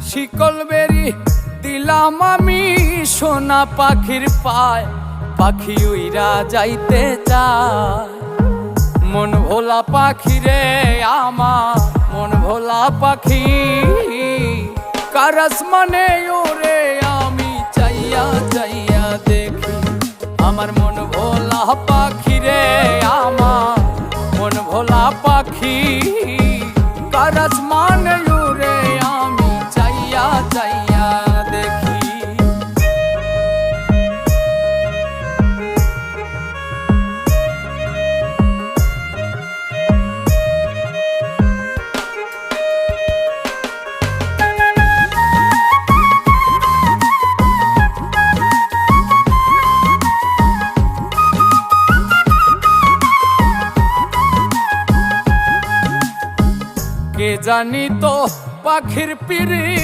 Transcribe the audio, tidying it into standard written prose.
শিকল বেরি দিলাম আমি সোনা পাখির পায়, পাখি উইরা যাইতে চায়। মন ভোলা পাখি রে আমার, মন ভোলা পাখি, কার আসমানে ওরে আমি চাইয়া চাইয়া দেখি। আমার মন ভোলা পাখি রে আমার, মন ভোলা পাখি, কার আসমানে ওরে আমি চাইয়া চাইয়া দেখি। কে জানি তো পাখির পিরি